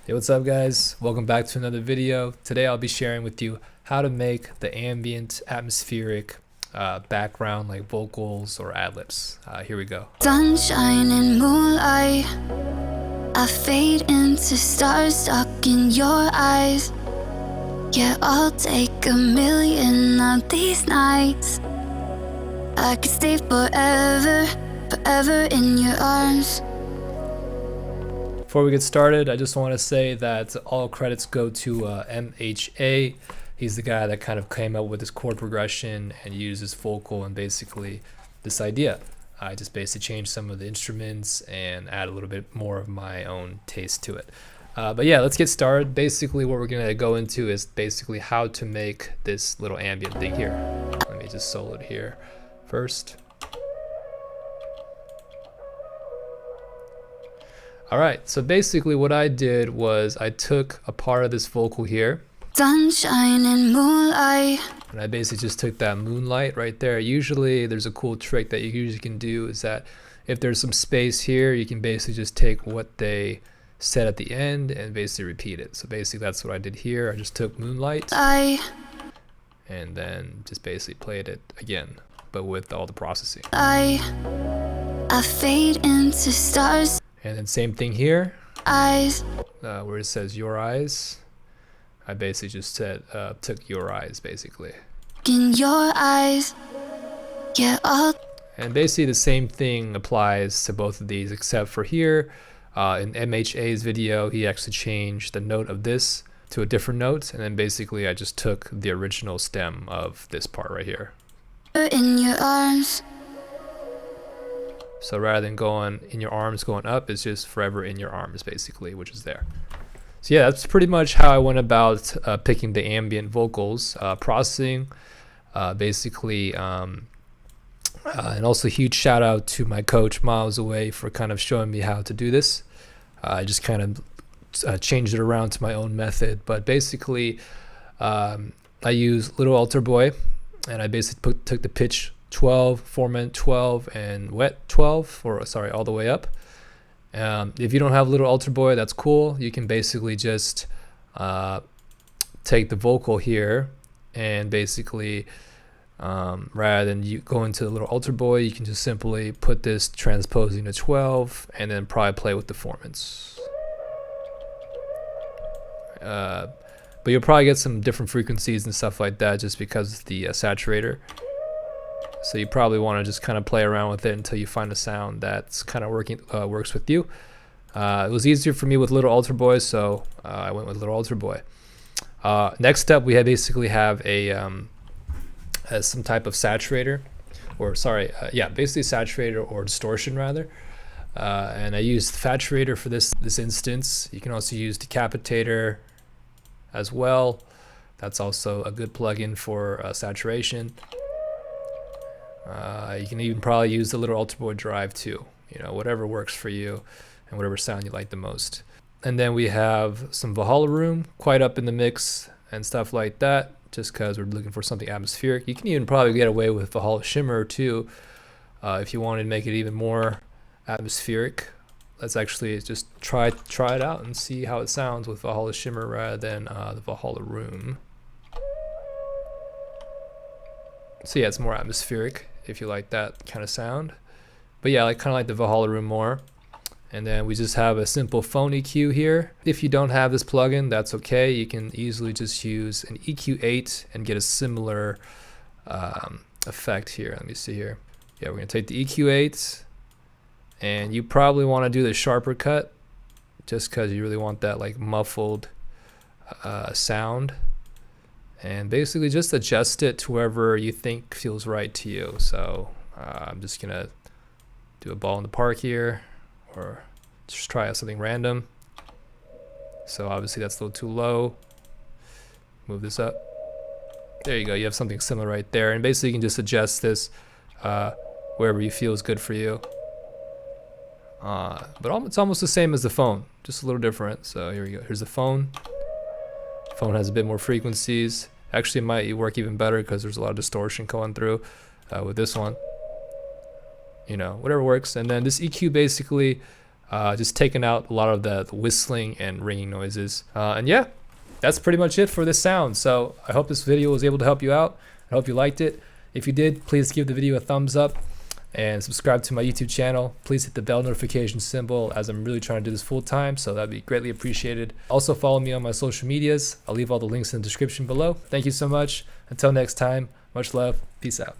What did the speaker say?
Hey, what's up guys? Welcome back to another video. Today I'll be sharing with you how to make the ambient atmospheric background like vocals or ad-libs. Here we go. Sunshine and moonlight, I fade into stars stuck in your eyes. Yeah, I'll take a million of these nights. I could stay forever, forever in your arms. Before we get started, I just want to say that all credits go to MHA. He's the guy that kind of came up with this chord progression and used this vocal and basically this idea. I just basically changed some of the instruments and add a little bit more of my own taste to it. But yeah, let's get started. Basically what we're going to go into is basically how to make this little ambient thing here. Let me just solo it here first. Alright, so basically what I did was I took a part of this vocal here. Sunshine and moonlight. And I basically just took that moonlight right there. Usually there's a cool trick that you usually can do is that if there's some space here, you can basically just take what they said at the end and basically repeat it. So basically that's what I did here. I just took moonlight and then just basically played it again, but with all the processing. I fade into stars. And then same thing here, Eyes. where it says your eyes. I basically just said took your eyes basically. In your eyes. Yeah, And basically the same thing applies to both of these except for here. In MHA's video, he actually changed the note of this to a different note, and then basically I just took the original stem of this part right here. in your arms. So rather than going in your arms going up, it's just forever in your arms basically, which is there. So yeah, that's pretty much how I went about picking the ambient vocals, processing, basically, and also a huge shout out to my coach Miles Away for kind of showing me how to do this. I just kind of changed it around to my own method, but basically I use Little Altar Boy, and I basically took the pitch 12, formant 12, and wet 12, or sorry, all the way up. If you don't have Little Altar Boy, that's cool. You can basically just take the vocal here and basically rather than you go into the Little Altar Boy, you can just simply put this transposing to 12 and then probably play with the formants. But you'll probably get some different frequencies and stuff like that just because of the saturator. So you probably want to just kind of play around with it until you find a sound that's kind of works with you. It was easier for me with Little Altar Boy, so I went with Little Altar Boy. Next up, we basically have some type of saturator, or sorry, yeah, basically saturator or distortion rather. And I used saturator for this instance. You can also use decapitator as well. That's also a good plugin for saturation. You can even probably use the Little Altar Boy drive too, whatever works for you and whatever sound you like the most. And then we have some Valhalla Room quite up in the mix and stuff like that, just because we're looking for something atmospheric. You can even probably get away with Valhalla Shimmer too, if you wanted to make it even more atmospheric. Let's actually just try it out and see how it sounds with Valhalla Shimmer rather than the Valhalla Room. So yeah, it's more atmospheric if you like that kind of sound. But yeah, I kind of like the Valhalla Room more. And then we just have a simple phone EQ here. If you don't have this plugin, that's okay. You can easily just use an EQ8 and get a similar effect here. Let me see here. Yeah, we're gonna take the EQ8, and you probably want to do the sharper cut just because you really want that like muffled sound. And basically just adjust it to wherever you think feels right to you. So I'm just gonna do a ball in the park here, or just try out something random. So obviously that's a little too low. Move this up. There you go, you have something similar right there. And basically you can just adjust this wherever you feel is good for you. But it's almost the same as the phone, just a little different. So here we go, here's the phone. Phone has a bit more frequencies. Actually, it might work even better because there's a lot of distortion going through with this one. Whatever works. And then this EQ basically just taking out a lot of the whistling and ringing noises. And yeah, that's pretty much it for this sound. So I hope this video was able to help you out. I hope you liked it. If you did, please give the video a thumbs up and subscribe to my YouTube channel. Please hit the bell notification symbol, as I'm really trying to do this full time, so that'd be greatly appreciated. Also follow me on my social medias. I'll leave all the links in the description below. Thank you so much. Until next time, much love. Peace out.